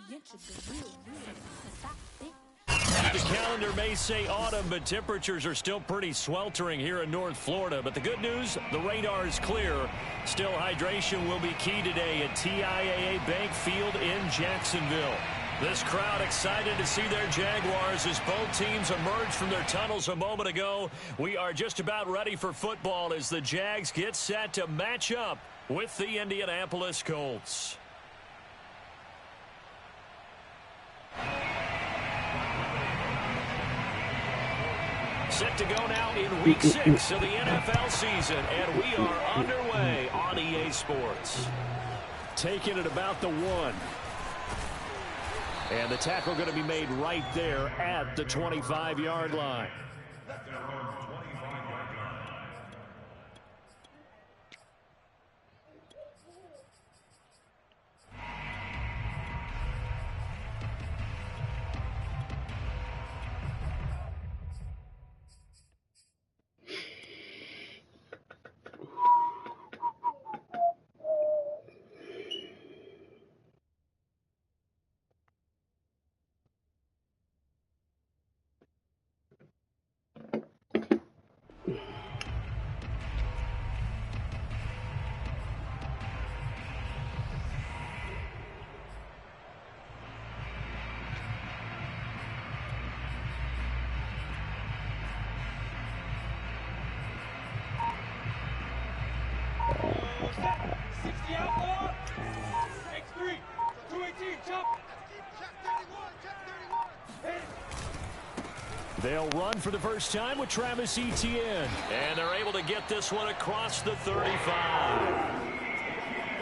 The calendar may say autumn, but temperatures are still pretty sweltering here in North Florida. But the good news, the radar is clear. Still, hydration will be key today at TIAA Bank Field in Jacksonville. This crowd excited to see their Jaguars as both teams emerged from their tunnels a moment ago. We are just about ready for football as the Jags get set to match up with the Indianapolis Colts. Set to go now in Week 6 of the NFL season, and we are underway on EA Sports. Taking it about the 1. And the tackle going to be made right there at the 25-yard line. They'll run for the first time with Travis Etienne. And they're able to get this one across the 35.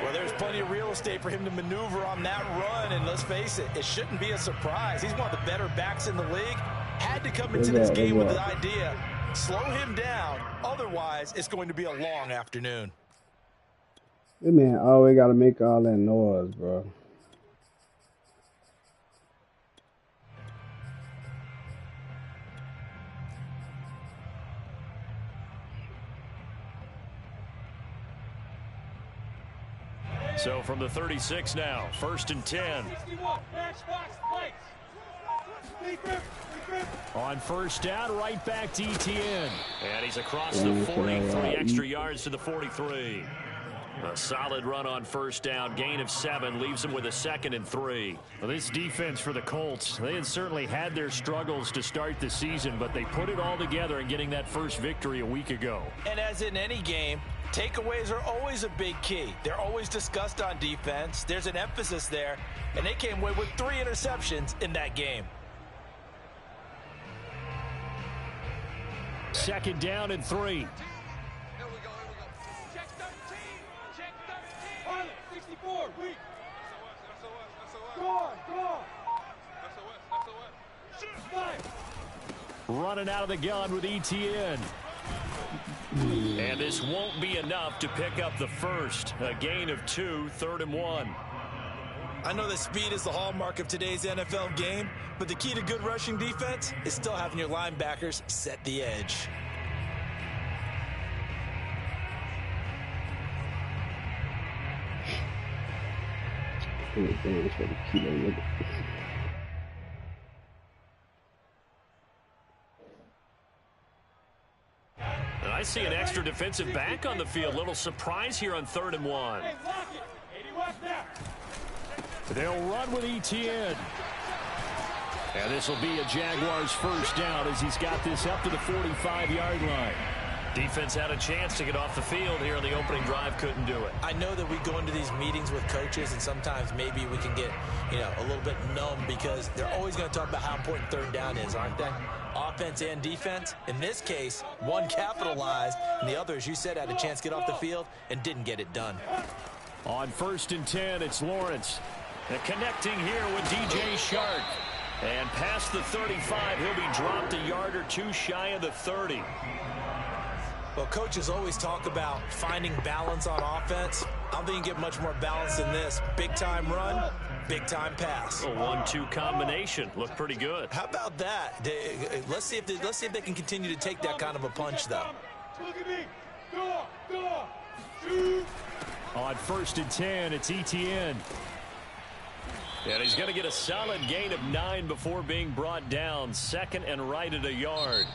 Well, there's plenty of real estate for him to maneuver on that run. And let's face it, it shouldn't be a surprise. He's one of the better backs in the league. Had to come into this game with the idea, slow him down. Otherwise, it's going to be a long afternoon. This man always got to make all that noise, bro. So from the 36 now, 1st and 10. On first down, right back to Etienne. And he's across the 40, 3 extra yards to the 43. A solid run on first down, gain of 7, leaves him with a 2nd and 3. Well, this defense for the Colts, they had certainly had their struggles to start the season, but they put it all together in getting that first victory a week ago. And as in any game, takeaways are always a big key. They're always discussed on defense. There's an emphasis there, and they came away with 3 interceptions in that game. 2nd down and 3. Running out of the gun with Etienne. And this won't be enough to pick up the first. A gain of 2, 3rd and 1. I know that speed is the hallmark of today's NFL game, but the key to good rushing defense is still having your linebackers set the edge. And I see an extra defensive back on the field. Little surprise here on 3rd and 1. They'll run with Etienne. And this will be a Jaguars first down as he's got this up to the 45-yard line. Defense had a chance to get off the field here on the opening drive, couldn't do it. I know that we go into these meetings with coaches, and sometimes maybe we can get, a little bit numb because they're always going to talk about how important 3rd down is, aren't they? Offense and defense. In this case, one capitalized, and the other, as you said, had a chance to get off the field and didn't get it done. On 1st and 10, it's Lawrence. And connecting here with DJ Shark. And past the 35, he'll be dropped a yard or 2 shy of the 30. Well, coaches always talk about finding balance on offense. I don't think you get much more balance than this. Big-time run, big-time pass. A 1-2 combination. Looked pretty good. How about that? Let's see if they can continue to take that kind of a punch, though. On 1st and 10, it's Etienne. And he's going to get a solid gain of 9 before being brought down. 2nd and right at a yard.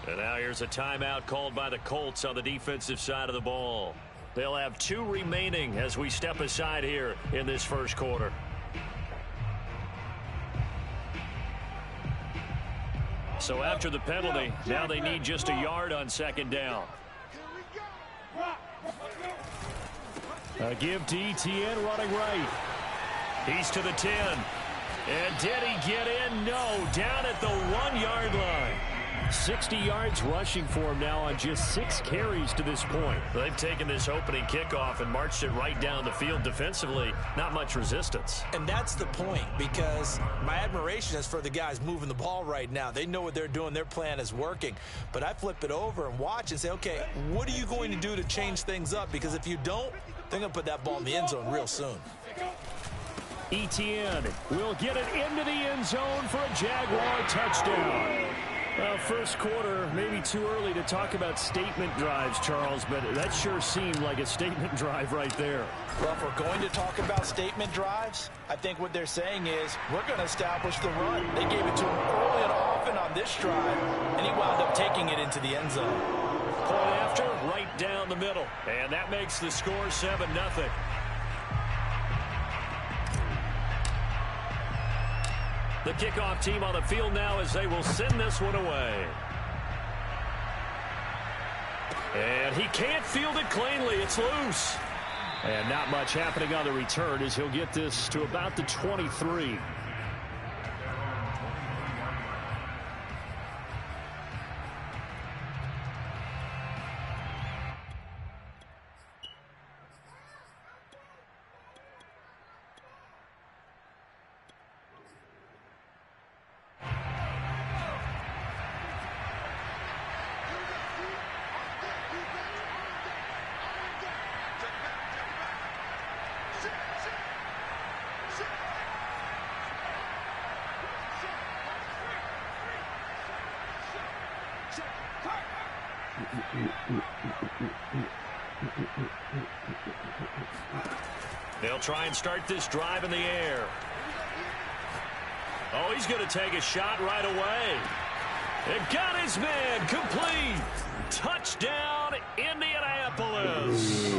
And now here's a timeout called by the Colts on the defensive side of the ball. They'll have 2 remaining as we step aside here in this first quarter. So after the penalty, now they need just a yard on 2nd down. A give to Etienne running right. He's to the 10. And did he get in? No. Down at the 1-yard line. 60 yards rushing for him now on just 6 carries to this point. They've taken this opening kickoff and marched it right down the field defensively. Not much resistance. And that's the point, because my admiration is for the guys moving the ball right now. They know what they're doing. Their plan is working. But I flip it over and watch and say, okay, what are you going to do to change things up? Because if you don't, they're going to put that ball in the end zone real soon. Etienne will get it into the end zone for a Jaguar touchdown. Well, first quarter, maybe too early to talk about statement drives, Charles, but that sure seemed like a statement drive right there. Well, if we're going to talk about statement drives, I think what they're saying is we're going to establish the run. They gave it to him early and often on this drive, and he wound up taking it into the end zone. Point after, right down the middle, and that makes the score 7-0. The kickoff team on the field now as they will send this one away. And he can't field it cleanly. It's loose. And not much happening on the return as he'll get this to about the 23. They'll try and start this drive in the air. Oh, he's going to take a shot right away. It got his man complete. Touchdown, Indianapolis.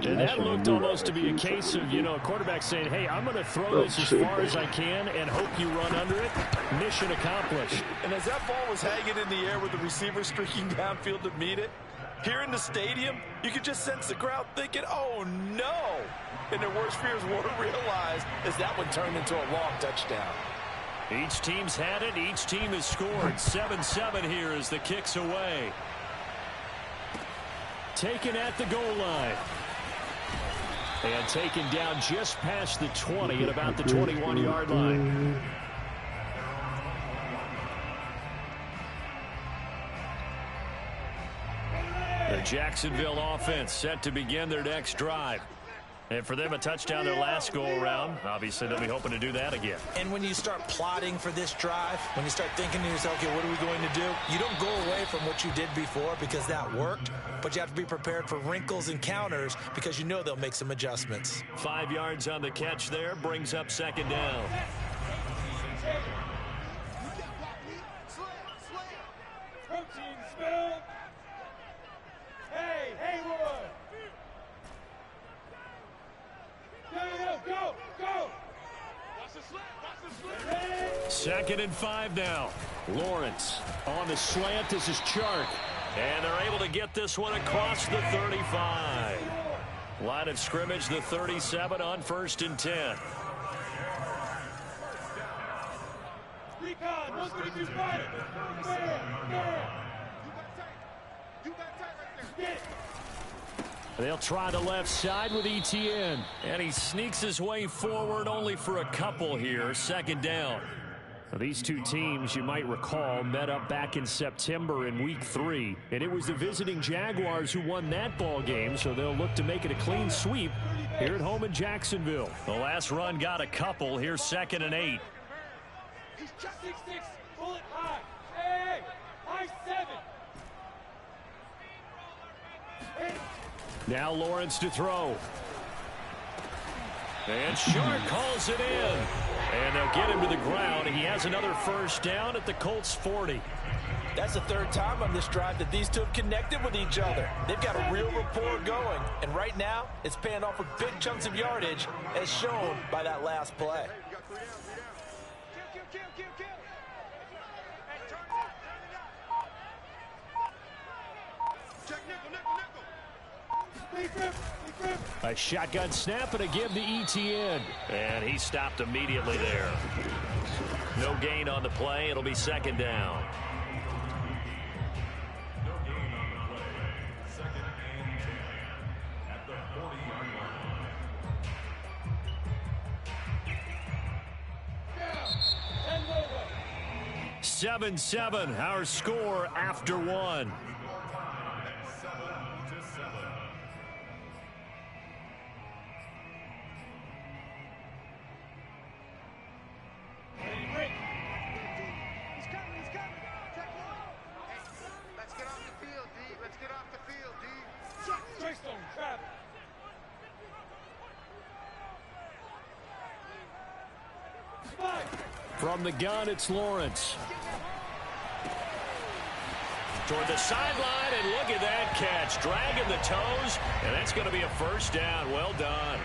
And that looked almost to be a case of, a quarterback saying, hey, I'm going to throw this as far as I can and hope you run under it. Mission accomplished. And as that ball was hanging in the air with the receiver streaking downfield to meet it, here in the stadium, you could just sense the crowd thinking, oh, no. And their worst fears weren't realized as that one turned into a long touchdown. Each team's had it. Each team has scored. 7-7 here as the kick's away. Taken at the goal line. And taken down just past the 20 at about the 21-yard line. The Jacksonville offense set to begin their next drive. And for them, a touchdown their last go-around. Obviously, they'll be hoping to do that again. And when you start plotting for this drive, when you start thinking to yourself, okay, what are we going to do? You don't go away from what you did before because that worked, but you have to be prepared for wrinkles and counters because you know they'll make some adjustments. 5 yards on the catch there, brings up 2nd down. Second and 5 now. Lawrence on the slant. This is Chark. And they're able to get this one across the 35. Line of scrimmage, the 37 on 1st and 10. They'll try the left side with Etienne. And he sneaks his way forward only for a couple here. 2nd down. Now, these two teams, you might recall, met up back in September in Week 3. And it was the visiting Jaguars who won that ball game, so they'll look to make it a clean sweep here at home in Jacksonville. The last run got a couple. Here's 2nd and 8. He's just 6'6", pull it high. Hey, high 7. Now Lawrence to throw. And Shark calls it in. And they'll get him to the ground. He has another first down at the Colts 40. That's the third time on this drive that these two have connected with each other. They've got a real rapport going. And right now, it's paying off with big chunks of yardage, as shown by that last play. A shotgun snap and a give to ETN. And he stopped immediately there. No gain on the play. It'll be second down. Seven, 7, our score after one. From the gun, it's Lawrence. Toward the sideline, and look at that catch. Dragging the toes, and that's going to be a first down. Well done.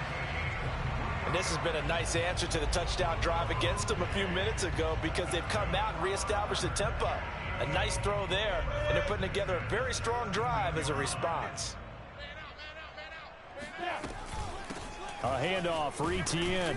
And this has been a nice answer to the touchdown drive against them a few minutes ago, because they've come out and reestablished the tempo. A nice throw there, and they're putting together a very strong drive as a response. A handoff for ETN.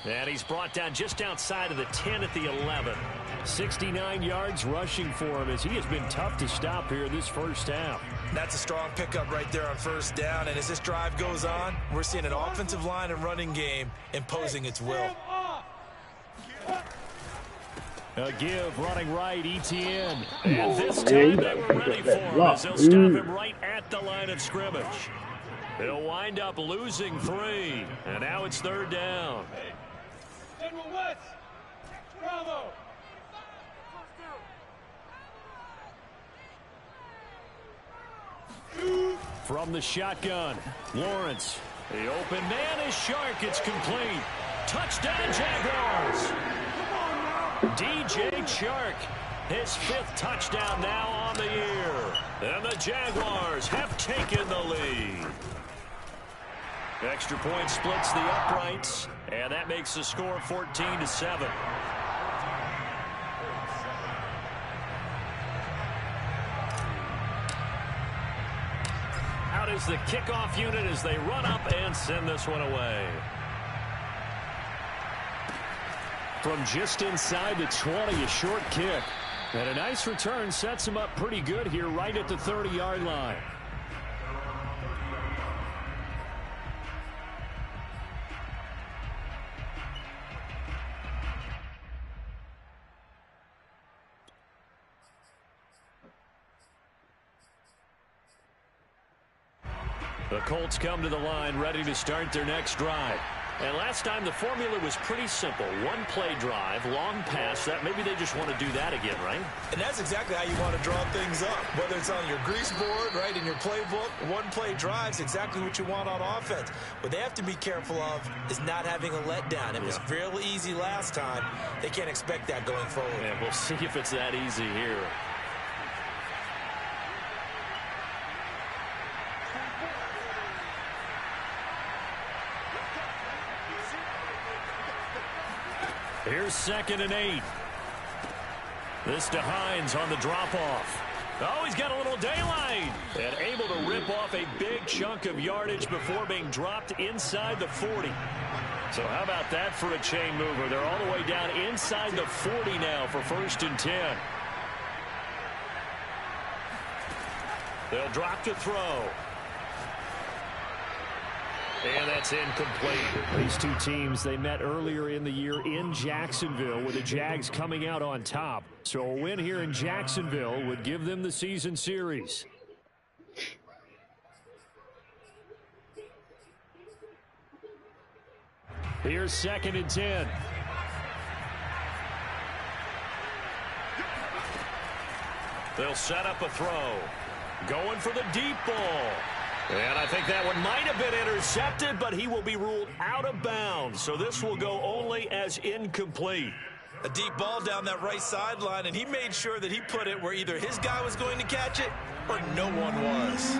And he's brought down just outside of the 10 at the 11. 69 yards rushing for him, as he has been tough to stop here this first half. That's a strong pickup right there on first down. And as this drive goes on, we're seeing an offensive line and running game imposing its will. A give running right, ETN. And this time they were ready for him, as they'll stop him right at the line of scrimmage. They'll wind up losing 3. And now it's third down. Bravo. From the shotgun, Lawrence. The open man is Shark. It's complete. Touchdown, Jaguars. DJ Chark, his 5th touchdown now on the year. And the Jaguars have taken the lead. Extra point splits the uprights, and that makes the score 14-7. Out is the kickoff unit as they run up and send this one away. From just inside the 20, a short kick. And a nice return sets him up pretty good here right at the 30-yard line. The Colts come to the line ready to start their next drive. And last time the formula was pretty simple. One play drive, long pass. That maybe they just want to do that again, right? And that's exactly how you want to draw things up. Whether it's on your grease board, right, in your playbook, one play drive's exactly what you want on offense. What they have to be careful of is not having a letdown. It was real easy last time. They can't expect that going forward. Yeah, we'll see if it's that easy here. Here's 2nd and 8. This to Hines on the drop-off. Oh, he's got a little daylight. And able to rip off a big chunk of yardage before being dropped inside the 40. So how about that for a chain mover? They're all the way down inside the 40 now for 1st and 10. They'll drop to throw. And that's incomplete. These two teams, they met earlier in the year in Jacksonville, with the Jags coming out on top. So a win here in Jacksonville would give them the season series. Here's 2nd and 10. They'll set up a throw. Going for the deep ball. And I think that one might have been intercepted, but he will be ruled out of bounds. So this will go only as incomplete. A deep ball down that right sideline, and he made sure that he put it where either his guy was going to catch it or no one was.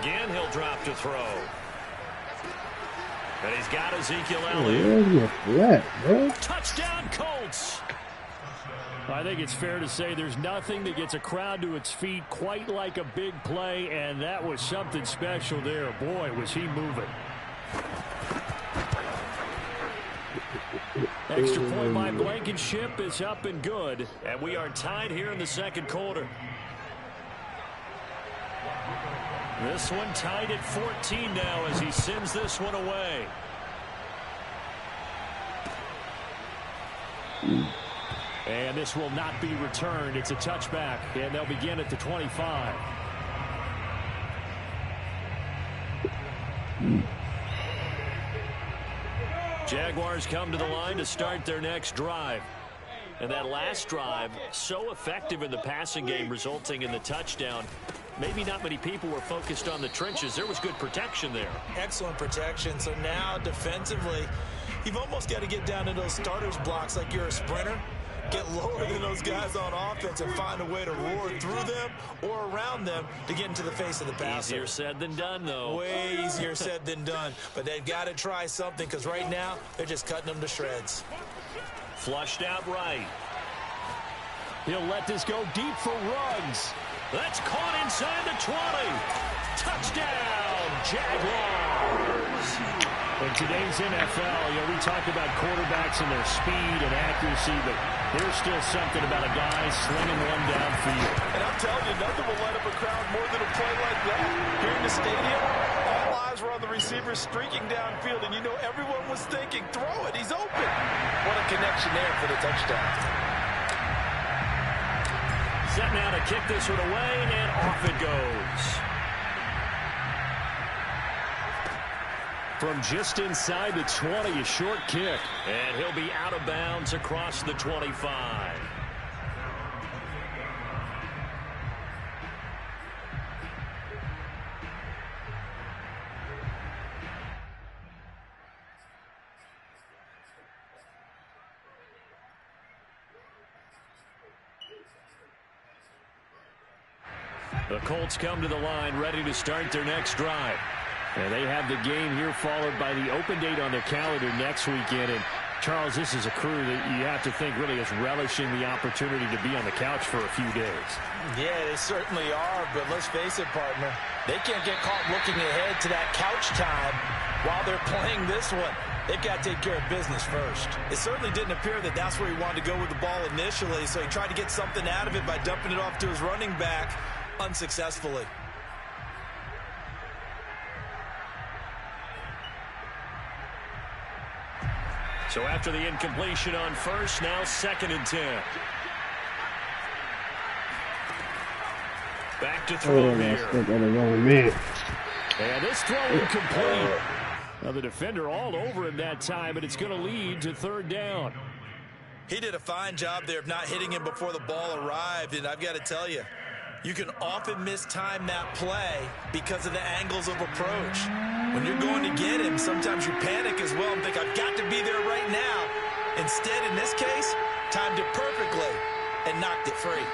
Again, he'll drop to throw. And he's got Ezekiel Elliott. Touchdown, Colts. I think it's fair to say there's nothing that gets a crowd to its feet quite like a big play, and that was something special there. Boy, was he moving. Extra point by Blankenship is up and good, and we are tied here in the second quarter. This one tied at 14 now as he sends this one away. And this will not be returned. It's a touchback, and they'll begin at the 25. Jaguars come to the line to start their next drive. And that last drive, so effective in the passing game, resulting in the touchdown. Maybe not many people were focused on the trenches. There was good protection there. Excellent protection. So now defensively, you've almost got to get down to those starters blocks like you're a sprinter. Get lower than those guys on offense and find a way to roar through them or around them to get into the face of the passer. Easier said than done, though. Way easier said than done. But they've got to try something because right now they're just cutting them to shreds. Flushed out right. He'll let this go deep for Ruggs. That's caught inside the 20. Touchdown, Jaguars. In today's NFL, we talk about quarterbacks and their speed and accuracy, but there's still something about a guy slinging one downfield. And I'm telling you, nothing will light up a crowd more than a play like that. Here in the stadium, all eyes were on the receiver streaking downfield, and you know everyone was thinking, throw it, he's open. What a connection there for the touchdown. Set now to kick this one away, and off it goes. From just inside the 20, a short kick. And he'll be out of bounds across the 25. The Colts come to the line ready to start their next drive. And they have the game here followed by the open date on their calendar next weekend. And, Charles, this is a crew that you have to think really is relishing the opportunity to be on the couch for a few days. Yeah, they certainly are, but let's face it, partner. They can't get caught looking ahead to that couch time while they're playing this one. They've got to take care of business first. It certainly didn't appear that that's where he wanted to go with the ball initially, so he tried to get something out of it by dumping it off to his running back unsuccessfully. So after the incompletion on first, now 2nd and 10. Back to throw here. And this throw incomplete. Now the defender all over him that time, but it's going to lead to 3rd down. He did a fine job there of not hitting him before the ball arrived, and I've got to tell you, you can often mistime that play because of the angles of approach. When you're going to get him, sometimes you panic as well and think, I've got to be there right now. Instead, in this case, timed it perfectly and knocked it free.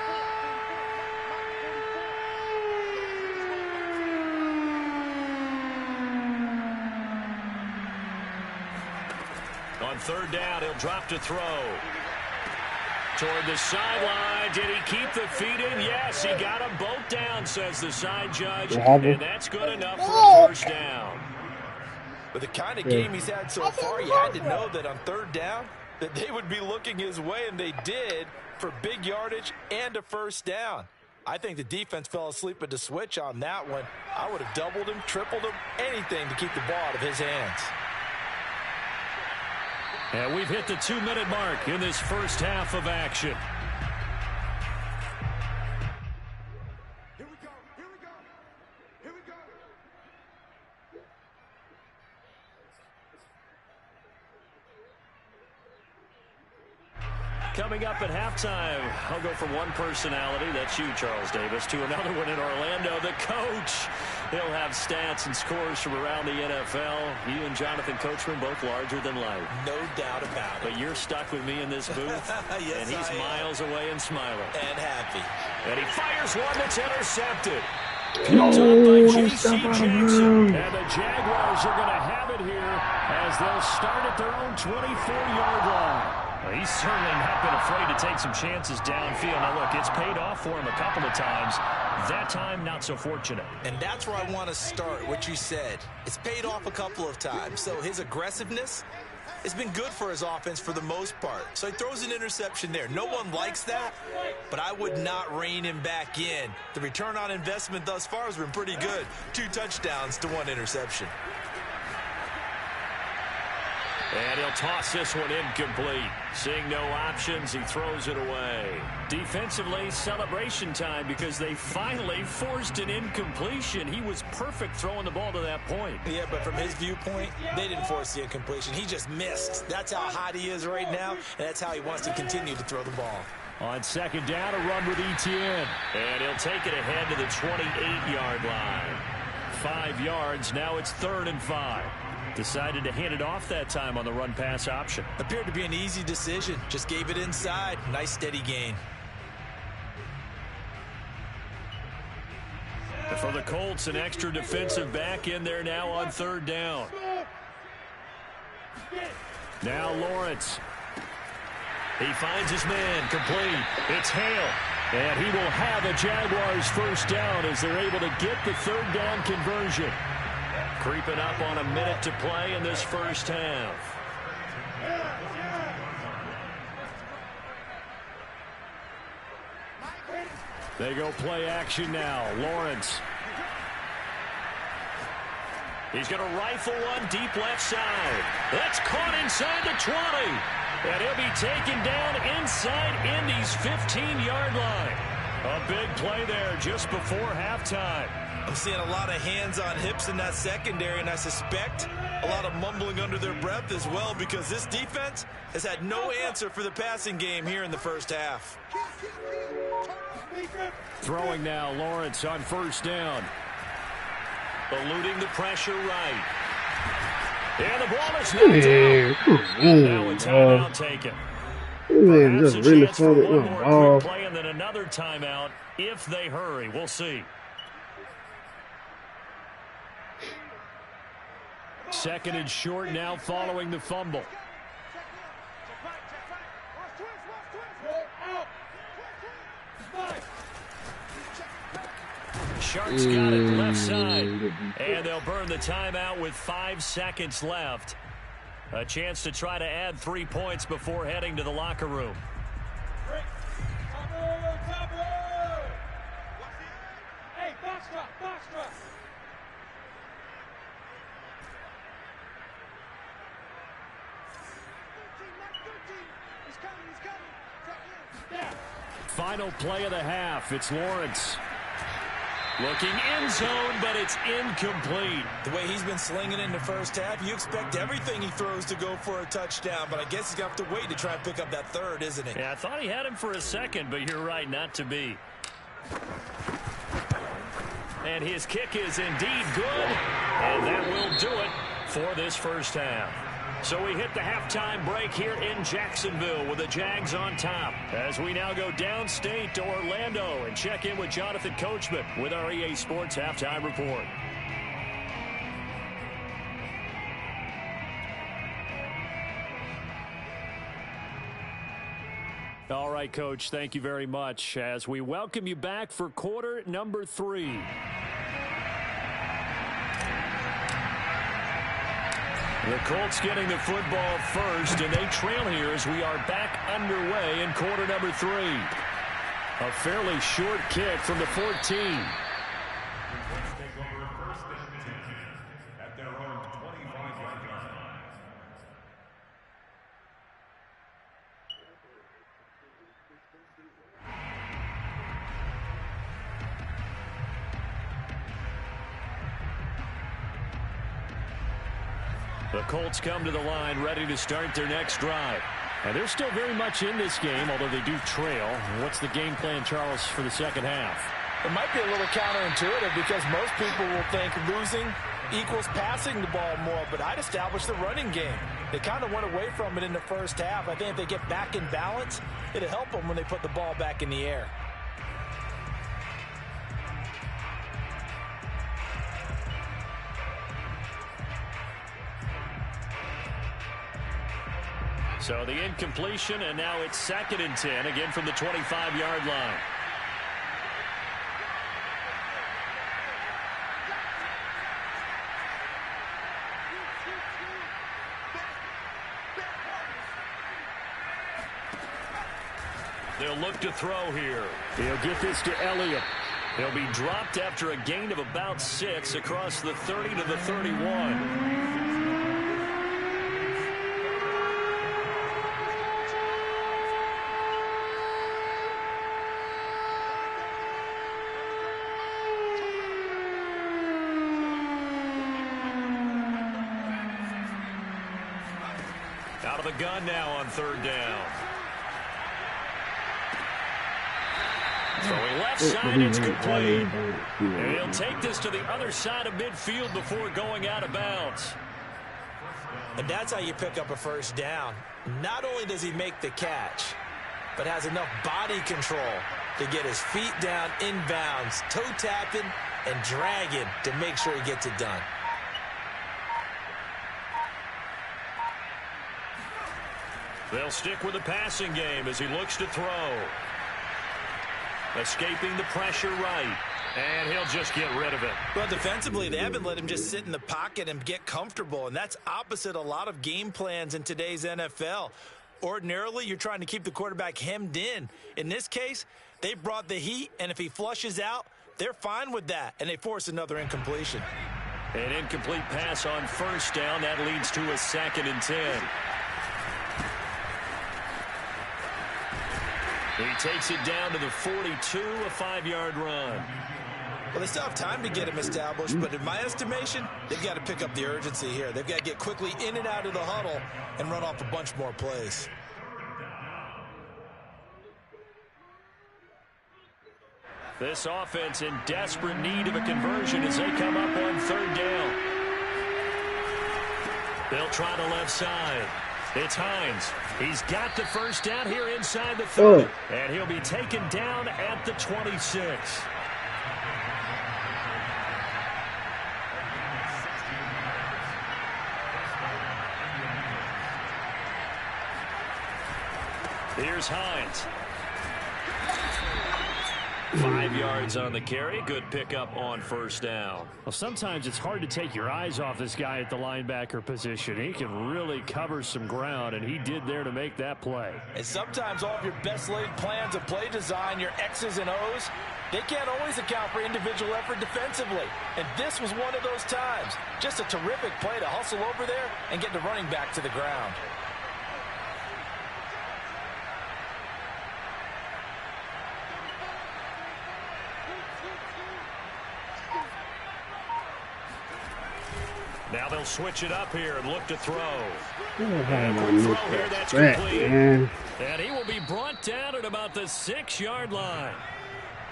On 3rd down, he'll drop to throw. Toward the sideline. Did he keep the feet in? Yes, he got them both down, says the side judge. And that's good enough for a 1st down. With the kind of game he's had so far, you had to know that on 3rd down that they would be looking his way, and they did, for big yardage and a 1st down. I think the defense fell asleep at the switch on that one. I would have doubled him, tripled him, anything to keep the ball out of his hands. And we've hit the 2-minute mark in this first half of action. Here we go. Here we go. Here we go. Coming up at halftime, I'll go from one personality, that's you, Charles Davis, to another one in Orlando, the coach. He'll have stats and scores from around the NFL. You and Jonathan Coachman both larger than life. No doubt about it. But you're stuck with me in this booth, yes, and he's miles away and smiling. And happy. And he fires one that's intercepted. No, J.C. step out of Jackson. bounds. And the Jaguars are going to have it here as they'll start at their own 24-yard line. Well, he's certainly not been afraid to take some chances downfield. Now, look, it's paid off for him a couple of times. That time, not so fortunate. And that's where I want to start, what you said. It's paid off a couple of times. So his aggressiveness has been good for his offense for the most part. So he throws an interception there. No one likes that, but I would not rein him back in. The return on investment thus far has been pretty good. 2 touchdowns to 1 interception. And he'll toss this one incomplete. Seeing no options, he throws it away. Defensively, celebration time because they finally forced an incompletion. He was perfect throwing the ball to that point. Yeah, but from his viewpoint, they didn't force the incompletion. He just missed. That's how hot he is right now, and that's how he wants to continue to throw the ball. On second down, a run with Etienne. And he'll take it ahead to the 28-yard line. 5 yards, now it's 3rd and 5. Decided to hand it off that time on the run-pass option. Appeared to be an easy decision. Just gave it inside. Nice steady gain. For the Colts, an extra defensive back in there now on 3rd down. Now Lawrence. He finds his man, complete. It's Hale. And he will have a Jaguars first down as they're able to get the 3rd down conversion. Creeping up on a minute to play in this first half. They go play action now. Lawrence. He's going to rifle one deep left side. That's caught inside the 20. And he'll be taken down inside Indy's 15-yard line. A big play there just before halftime. I'm seeing a lot of hands on hips in that secondary, and I suspect a lot of mumbling under their breath as well because this defense has had no answer for the passing game here in the first half. Throwing now, Lawrence on first down. Eluding the pressure right. And the ball is knocked out. Now a timeout taken. Man, Perhaps just a really chance for floated. one more Oh, quick play and then another timeout if they hurry. We'll see. Second and short now following the fumble. Sharks got it left side. And they'll burn the timeout with 5 seconds left. A chance to try to add 3 points before heading to the locker room. Hey, box drop, box drop. Final play of the half. It's Lawrence. Looking end zone, but it's incomplete. The way he's been slinging in the first half, you expect everything he throws to go for a touchdown, but I guess he's going to have to wait to try and pick up that 3rd, isn't he? Yeah, I thought he had him for a second, but you're right, not to be. And his kick is indeed good, and that will do it for this first half. So we hit the halftime break here in Jacksonville with the Jags on top. As we now go downstate to Orlando and check in with Jonathan Coachman with our EA Sports Halftime Report. All right, Coach, thank you very much as we welcome you back for quarter number 3. The Colts getting the football first, and they trail here as we are back underway in quarter number 3. A fairly short kick from the 14. The Colts come to the line ready to start their next drive. And they're still very much in this game, although they do trail. What's the game plan, Charles, for the second half? It might be a little counterintuitive because most people will think losing equals passing the ball more, but I'd establish the running game. They kind of went away from it in the first half. I think if they get back in balance, it'll help them when they put the ball back in the air. So the incompletion, and now it's 2nd and 10, again from the 25-yard line. They'll look to throw here. He'll get this to Elliott. He'll be dropped after a gain of about 6 across the 30 to the 31. Out of the gun now on 3rd down. Throwing left side, it's complete. And he'll take this to the other side of midfield before going out of bounds. And that's how you pick up a first down. Not only does he make the catch, but has enough body control to get his feet down inbounds, toe tapping and dragging to make sure he gets it done. They'll stick with the passing game as he looks to throw. Escaping the pressure right. And he'll just get rid of it. Well, defensively, they haven't let him just sit in the pocket and get comfortable, and that's opposite a lot of game plans in today's NFL. Ordinarily, you're trying to keep the quarterback hemmed in. In this case, they brought the heat, and if he flushes out, they're fine with that, and they force another incompletion. An incomplete pass on 1st down. That leads to a 2nd and 10. He takes it down to the 42, a 5-yard run. Well, they still have time to get him established, but in my estimation, they've got to pick up the urgency here. They've got to get quickly in and out of the huddle and run off a bunch more plays. This offense in desperate need of a conversion as they come up on 3rd down. They'll try the left side. It's Hines. He's got the first down here inside the 30. And he'll be taken down at the 26. Here's Hines. 5 yards on the carry. Good pickup on 1st down. Well, sometimes it's hard to take your eyes off this guy at the linebacker position. He can really cover some ground, and he did there to make that play. And sometimes all of your best laid plans of play design, your X's and O's, they can't always account for individual effort defensively. And this was one of those times. Just a terrific play to hustle over there and get the running back to the ground. Now they'll switch it up here and look to throw. And throw here, that's complete. And he will be brought down at about the 6-yard line.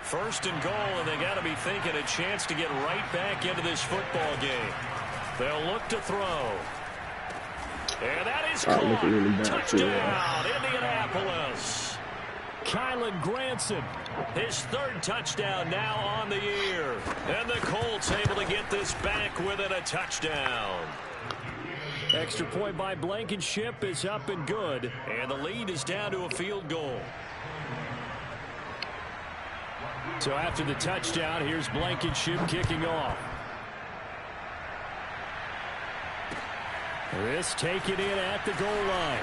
1st and goal, and they got to be thinking a chance to get right back into this football game. They'll look to throw. And that is caught. Touchdown, Indianapolis. Kylan Granson, his 3rd touchdown now on the year. And the Colts able to get this back within a touchdown. extra point by Blankenship is up and good. And the lead is down to a field goal. So after the touchdown, here's Blankenship kicking off. This taken in at the goal line.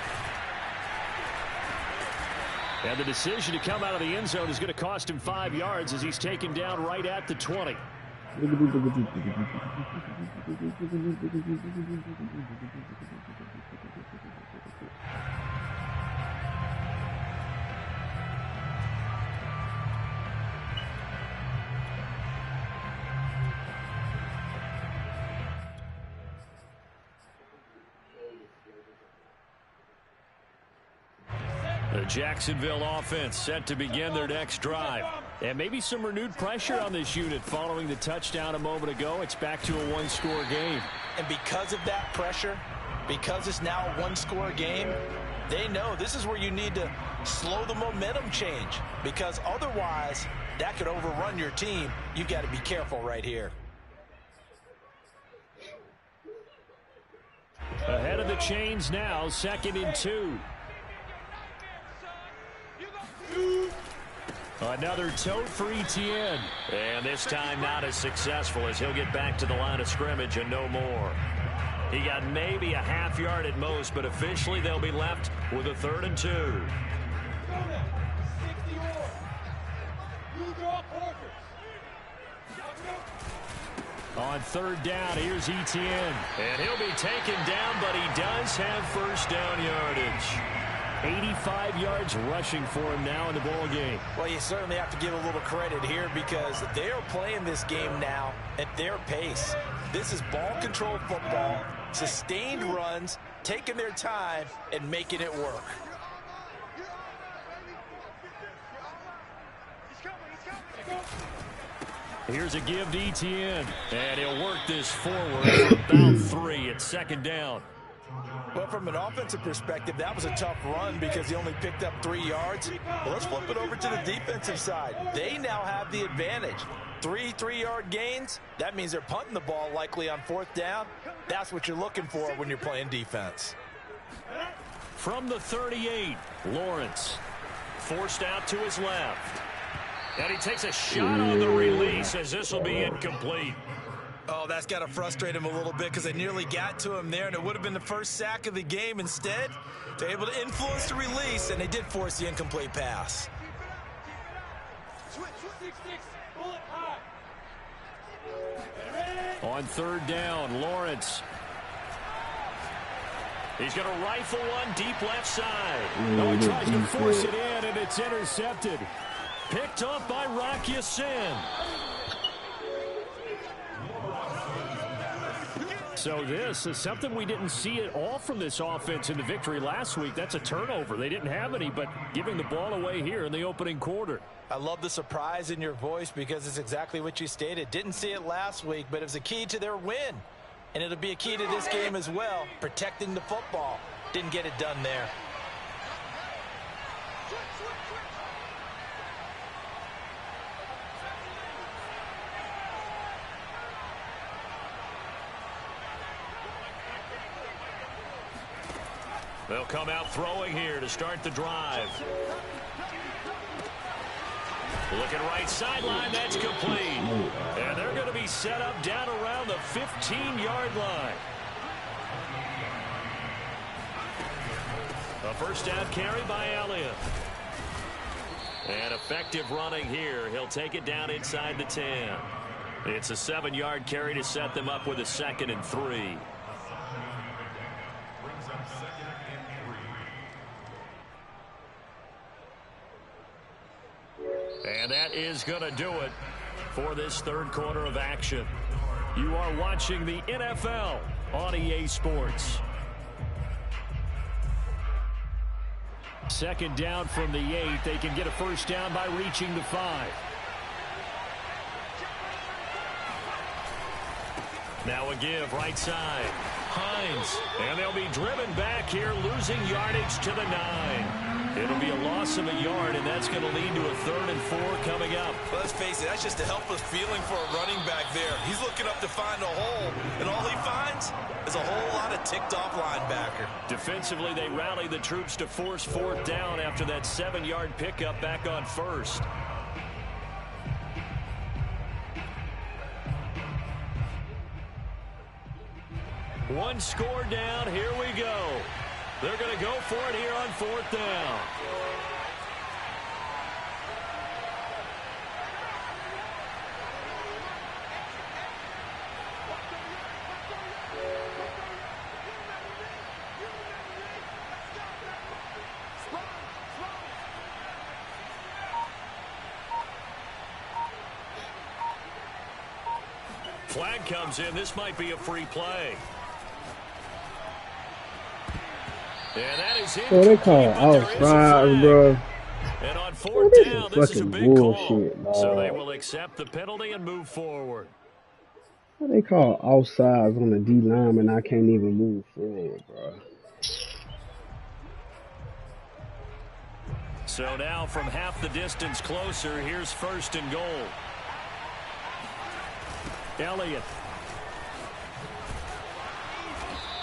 And the decision to come out of the end zone is going to cost him 5 yards as he's taken down right at the 20. The Jacksonville offense set to begin their next drive. And maybe some renewed pressure on this unit following the touchdown a moment ago. It's back to a one-score game. And because of that pressure, because it's now a one-score game, they know this is where you need to slow the momentum change, because otherwise that could overrun your team. You've got to be careful right here. Ahead of the chains now, 2nd and 2. Another tote for Etienne. And this time not as successful, as he'll get back to the line of scrimmage and no more. He got maybe a half yard at most, but officially they'll be left with a 3rd and 2. On 3rd down, here's Etienne. And he'll be taken down, but he does have first down yardage. 85 yards rushing for him now in the ball game. Well, you certainly have to give a little credit here, because they are playing this game now at their pace. This is ball control football, sustained runs, taking their time and making it work. Here's a give to Etienne, and he'll work this forward for about 3 at 2nd down. Well, from an offensive perspective, that was a tough run because he only picked up 3 yards. Well, let's flip it over to the defensive side. They now have the advantage. 3 3-yard gains. That means they're punting the ball likely on 4th down. That's what you're looking for when you're playing defense. From the 38, Lawrence forced out to his left. And he takes a shot on the release, as this will be incomplete. Oh, that's got to frustrate him a little bit, because they nearly got to him there, and it would have been the first sack of the game. Instead, they're able to influence the release, and they did force the incomplete pass. On 3rd down, Lawrence. He's going to rifle one deep left side. Oh, he tries to force it in, and it's intercepted. Picked off by Rock Ya-Sin. So this is something we didn't see at all from this offense in the victory last week. That's a turnover. They didn't have any, but giving the ball away here in the opening quarter. I love the surprise in your voice, because it's exactly what you stated. Didn't see it last week, but it was a key to their win. And it'll be a key to this game as well, protecting the football. Didn't get it done there. They'll come out throwing here to start the drive. Looking right sideline, that's complete. And they're going to be set up down around the 15-yard line. A first down carry by Elliott. And effective running here. He'll take it down inside the 10. It's a 7-yard carry to set them up with a 2nd and 3. And that is going to do it for this 3rd quarter of action. You are watching the NFL on EA Sports. 2nd down from the 8. They can get a first down by reaching the 5. Now a give right side. Hines. And they'll be driven back here, losing yardage to the 9. It'll be a loss of a yard, and that's going to lead to a 3rd and 4 coming up. Well, let's face it, that's just a helpless feeling for a running back there. He's looking up to find a hole, and all he finds is a whole lot of ticked-off linebacker. Defensively, they rally the troops to force 4th down after that 7-yard pickup back on 1st. One score down. Here we go. They're going to go for it here on 4th down. Flag comes in. This might be a free play. And that is So they incomplete, call but there is a outside, flag. bro. And on Oh, fourth this down, is this is a fucking big call. bullshit, So they dog. will accept the penalty and move forward. What they call offsides on the D line and I can't even move forward, bro. So now from half the distance closer, here's first and goal. Elliott.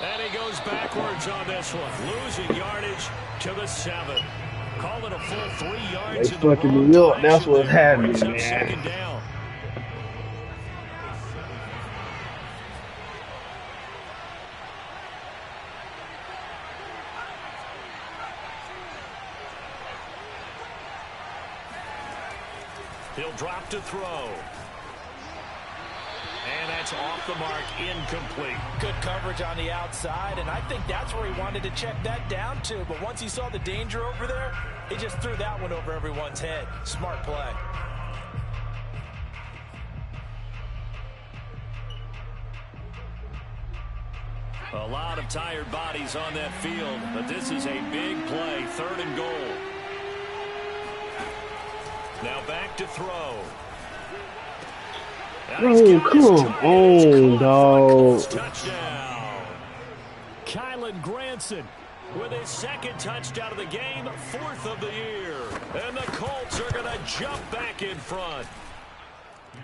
And he goes backwards on this one. Losing yardage to the 7. Call it a full 3 yards They in the fucking wrong me up. That's direction what's there. happening, Brings up man. second down. He'll drop to throw. And that's off the mark, incomplete. Good coverage on the outside, and I think that's where he wanted to check that down to. But once he saw the danger over there, he just threw that one over everyone's head. Smart play. A lot of tired bodies on that field, but this is a big play, 3rd and goal. Now back to throw. Bro, come on, dog. Touchdown. Kylan Granson with his 2nd touchdown of the game, 4th of the year. And the Colts are going to jump back in front.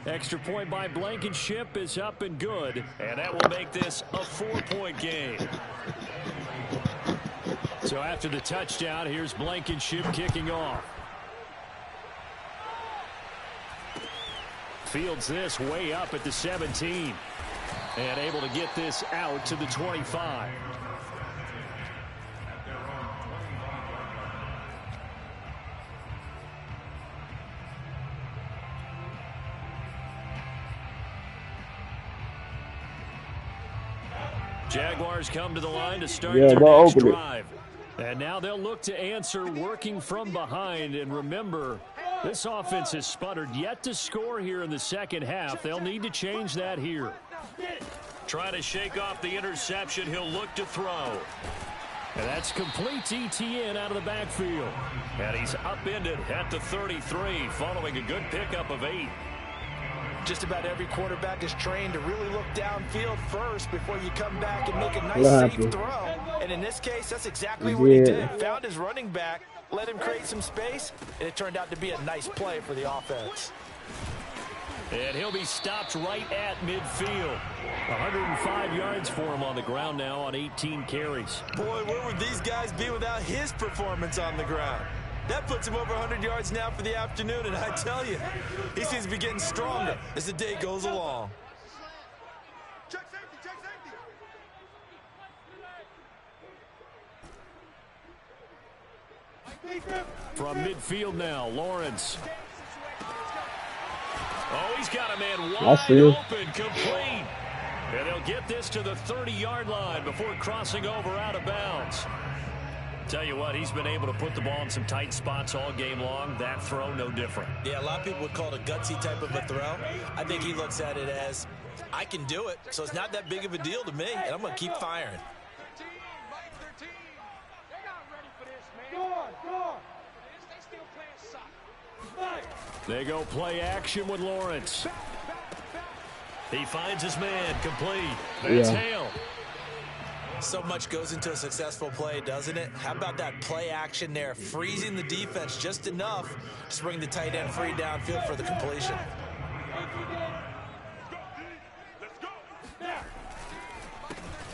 Extra point by Blankenship is up and good, and that will make this a 4-point game. So after the touchdown, here's Blankenship kicking off. Fields this way up at the 17. And able to get this out to the 25. Jaguars come to the line to start their next drive. And now they'll look to answer working from behind. And remember, this offense has sputtered yet to score here in the second half. They'll need to change that here. Try to shake off the interception. He'll look to throw. And that's complete to ETN out of the backfield. And he's upended at the 33 following a good pickup of 8. Just about every quarterback is trained to really look downfield first before you come back and make a nice safe throw. And in this case, that's exactly what he did. Found his running back, let him create some space, and it turned out to be a nice play for the offense. And he'll be stopped right at midfield. 105 yards for him on the ground now on 18 carries. Boy, where would these guys be without his performance on the ground? That puts him over 100 yards now for the afternoon, and I tell you, he seems to be getting stronger as the day goes along. Check safety, check safety. From midfield now, Lawrence. Oh, he's got a man wide open, complete. And they'll get this to the 30-yard line before crossing over out of bounds. Tell you what, he's been able to put the ball in some tight spots all game long. That throw, no different. Yeah, a lot of people would call it a gutsy type of a throw. I think he looks at it as, I can do it, so it's not that big of a deal to me, and I'm going to keep firing. They go play action with Lawrence. He finds his man, complete. That's Hale. So much goes into a successful play, doesn't it? How about that play action there, freezing the defense just enough to bring the tight end free downfield for the completion.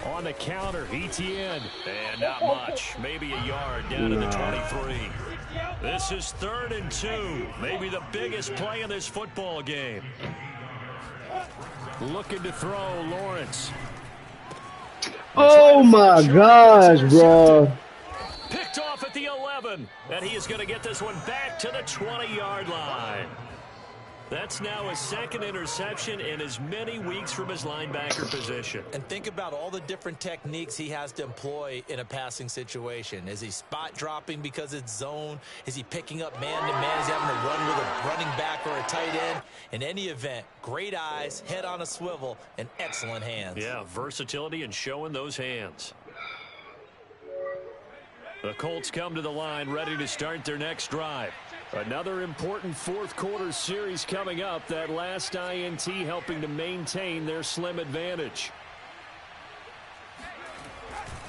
On the counter, ETN. And not much. Maybe a yard down to the 23. This is 3rd and 2. Maybe the biggest play in this football game. Looking to throw, Lawrence. Oh my gosh, bro. Picked off at the 11. And he is going to get this one back to the 20-yard line. That's now his 2nd interception in as many weeks from his linebacker position. And think about all the different techniques he has to employ in a passing situation. Is he spot dropping because it's zone? Is he picking up man-to-man? Is he having to run with a running back or a tight end? In any event, great eyes, head on a swivel, and excellent hands. Yeah, versatility and showing those hands. The Colts come to the line ready to start their next drive. Another important fourth quarter series coming up. That last INT helping to maintain their slim advantage.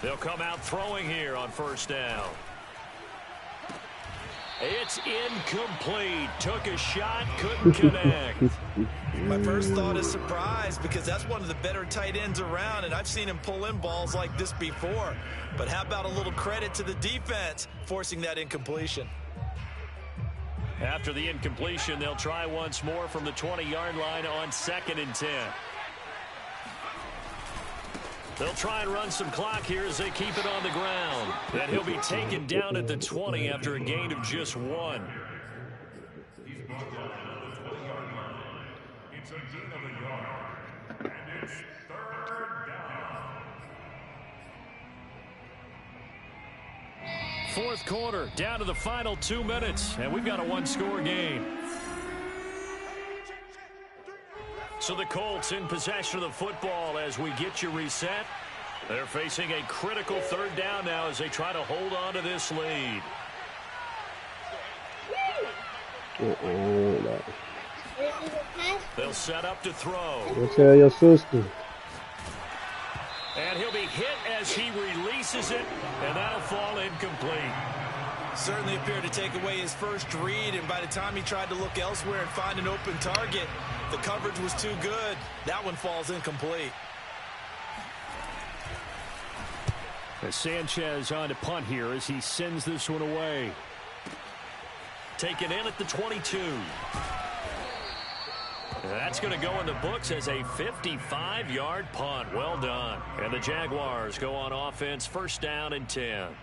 They'll come out throwing here on first down. It's incomplete. Took a shot, couldn't connect. My first thought is surprise because that's one of the better tight ends around, and I've seen him pull in balls like this before. But how about a little credit to the defense forcing that incompletion? After the incompletion, they'll try once more from the 20-yard line on 2nd and 10. They'll try and run some clock here as they keep it on the ground. And he'll be taken down at the 20 after a gain of just 1. It's a gain of a yard, and it's 3rd down. Fourth quarter, down to the final 2 minutes, and we've got a one-score game. So the Colts in possession of the football as we get you reset. They're facing a critical 3rd down now as they try to hold on to this lead. They'll set up to throw. Go tell your sister. And he'll be hit as he releases it, and that'll fall incomplete. Certainly appeared to take away his first read, and by the time he tried to look elsewhere and find an open target, the coverage was too good. That one falls incomplete. As Sanchez on to punt here as he sends this one away. Taken in at the 22. That's going to go in the books as a 55-yard punt. Well done. And the Jaguars go on offense, 1st down and 10.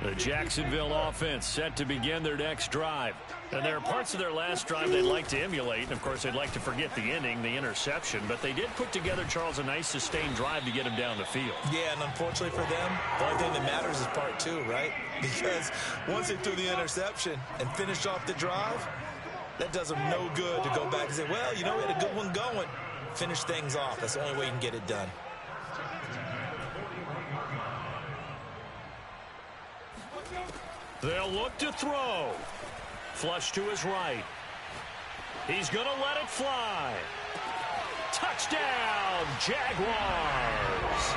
The Jacksonville offense set to begin their next drive. And there are parts of their last drive they'd like to emulate. And, of course, they'd like to forget the ending, the interception. But they did put together, Charles, a nice sustained drive to get him down the field. Yeah, and unfortunately for them, the only thing that matters is part 2, right? Because once they threw the interception and finished off the drive, that does them no good to go back and say, well, you know, we had a good one going. Finish things off. That's the only way you can get it done. They'll look to throw. Flush to his right. He's going to let it fly. Touchdown, Jaguars.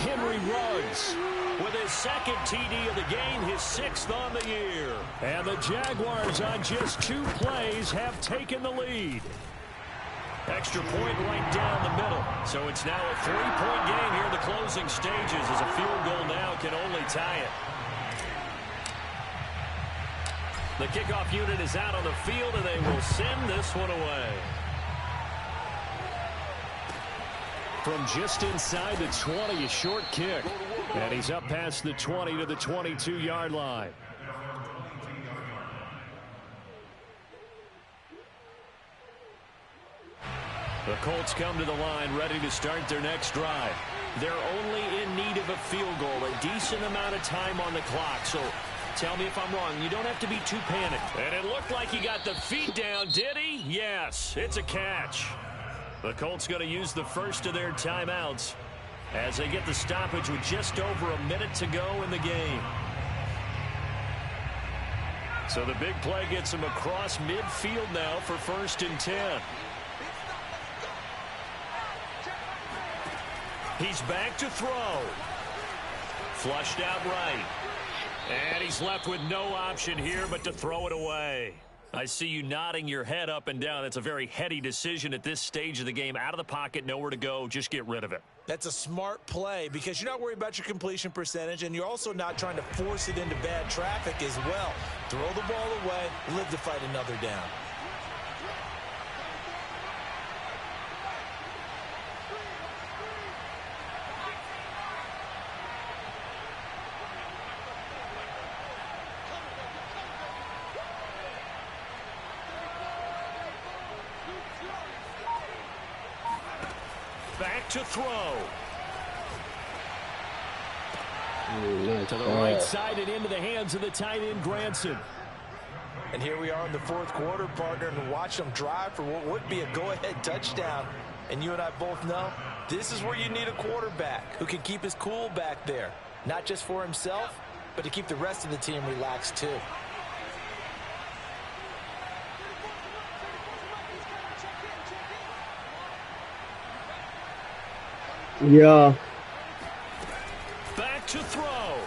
Henry Ruggs with his 2nd TD of the game, his 6th on the year. And the Jaguars on just 2 plays have taken the lead. Extra point right down the middle. So it's now a 3-point game here in the closing stages as a field goal now can only tie it. The kickoff unit is out on the field, and they will send this one away. From just inside the 20, a short kick. And he's up past the 20 to the 22-yard line. The Colts come to the line ready to start their next drive. They're only in need of a field goal, a decent amount of time on the clock. So tell me if I'm wrong. You don't have to be too panicked. And it looked like he got the feet down, did he? Yes, it's a catch. The Colts going to use the first of their timeouts as they get the stoppage with just over a minute to go in the game. So the big play gets him across midfield now for 1st and 10. He's back to throw. Flushed out right. And he's left with no option here but to throw it away. I see you nodding your head up and down. That's a very heady decision at this stage of the game. Out of the pocket, nowhere to go. Just get rid of it. That's a smart play because you're not worried about your completion percentage, and you're also not trying to force it into bad traffic as well. Throw the ball away, live to fight another down. Back to throw. Nice to the right side and into the hands of the tight end, Granson. And here we are in the fourth quarter, partner, and watch them drive for what would be a go-ahead touchdown. And you and I both know this is where you need a quarterback who can keep his cool back there, not just for himself, but to keep the rest of the team relaxed too. Yeah. Back to throw.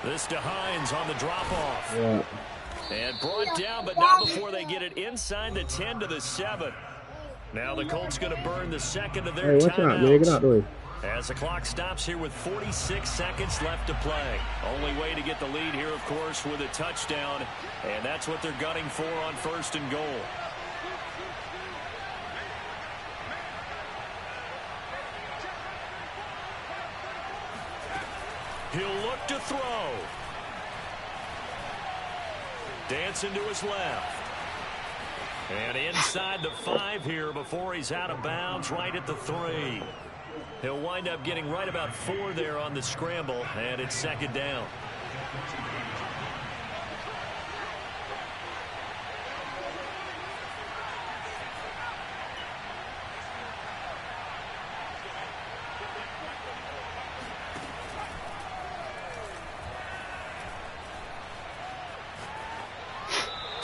This to Hines on the drop-off. Yeah. And brought down, but not before they get it inside the 10 to the 7. Now the Colts going to burn the second of their Hey, watch out, man. Get out the way. As the clock stops here with 46 seconds left to play. Only way to get the lead here, of course, with a touchdown. And that's what they're gunning for on 1st and goal. He'll look to throw. Dancing to his left. And inside the 5 here before he's out of bounds, right at the 3. He'll wind up getting right about 4 there on the scramble, and it's 2nd down.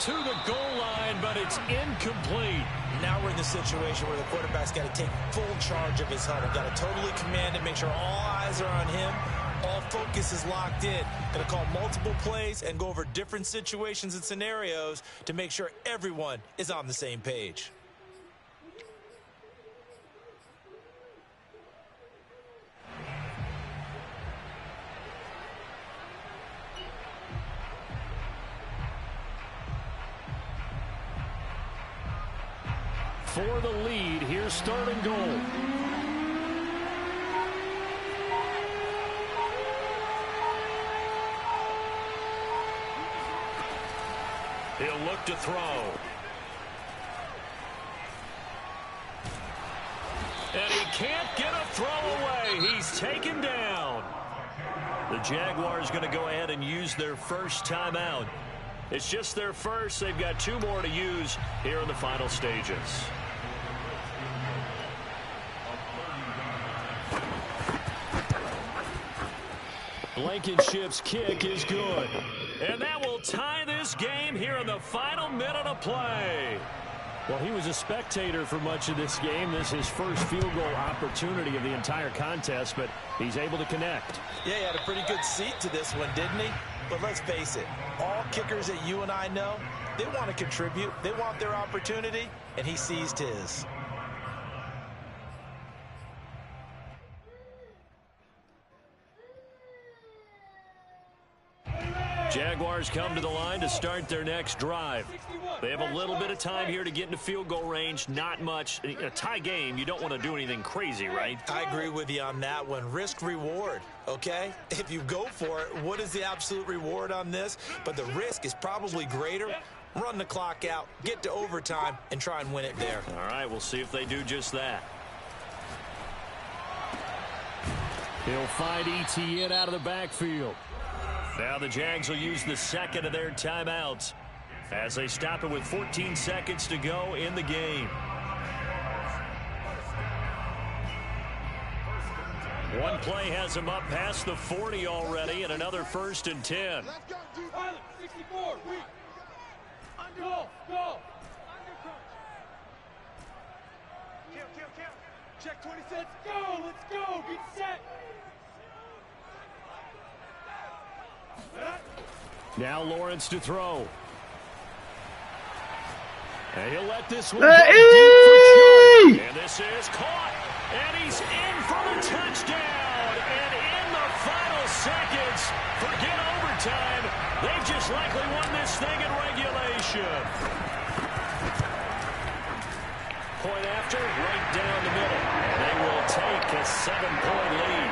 To the goal line, but it's incomplete. Now we're in the situation where the quarterback's got to take full charge of his huddle. Got to totally command it, make sure all eyes are on him. All focus is locked in. Got to call multiple plays and go over different situations and scenarios to make sure everyone is on the same page. For the lead, here's 3rd and goal. He'll look to throw. And he can't get a throw away. He's taken down. The Jaguars going to go ahead and use their first timeout. It's just their first. They've got 2 more to use here in the final stages. Blankenship's kick is good. And that will tie this game here in the final minute of play. Well, he was a spectator for much of this game. This is his first field goal opportunity of the entire contest, but he's able to connect. Yeah, he had a pretty good seat to this one, didn't he? But let's face it, all kickers that you and I know, they want to contribute. They want their opportunity, and he seized his. Jaguars come to the line to start their next drive. They have a little bit of time here to get into field goal range. Not much. In a tie game, you don't want to do anything crazy, right? I agree with you on that one. Risk reward, okay? If you go for it, what is the absolute reward on this? But the risk is probably greater. Run the clock out, get to overtime, and try and win it there. All right, we'll see if they do just that. He'll find ETN out of the backfield. Now the Jags will use the second of their timeouts as they stop it with 14 seconds to go in the game. One play has him up past the 40 already, and another 1st and 10. Let's go, Pilot, 64, go, go. Kill. Check 20 sets, go, let's go, get set. Now Lawrence to throw. And he'll let this one go deep for Chuck. And this is caught. And he's in for the touchdown. And in the final seconds, forget overtime. They've just likely won this thing in regulation. Point after, right down the middle. They will take a 7-point lead.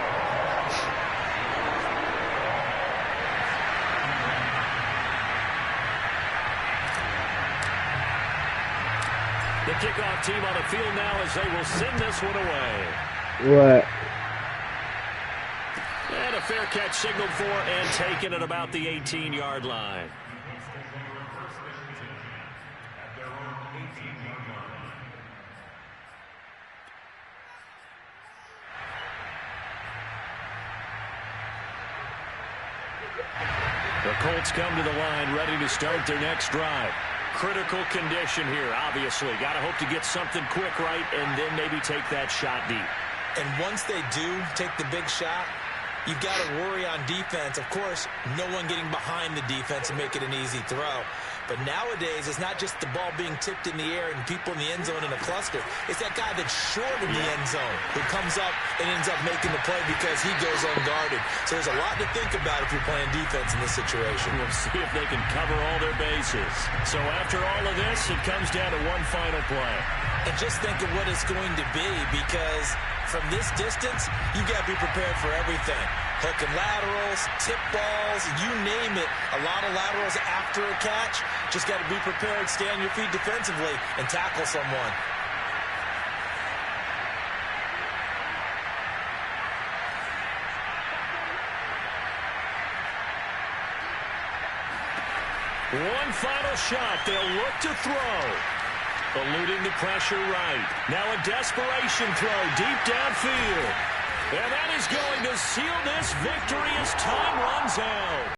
The kickoff team on the field now as they will send this one away. What? And a fair catch signaled for and taken at about the 18-yard line. The Colts come to the line ready to start their next drive. Critical condition here, obviously. Got to hope to get something quick right and then maybe take that shot deep. And once they do take the big shot, you've got to worry on defense. Of course, no one getting behind the defense and make it an easy throw. But nowadays, it's not just the ball being tipped in the air and people in the end zone in a cluster. It's that guy that's short in the end zone who comes up and ends up making the play because he goes unguarded. So there's a lot to think about if you're playing defense in this situation. We'll see if they can cover all their bases. So after all of this, it comes down to one final play. And just think of what it's going to be, because from this distance, you got to be prepared for everything. Hook and laterals, tip balls, you name it. A lot of laterals after a catch. Just got to be prepared, stay on your feet defensively, and tackle someone. One final shot. They'll look to throw. Eluding the pressure right. Now a desperation throw deep downfield. And that is going to seal this victory as time runs out.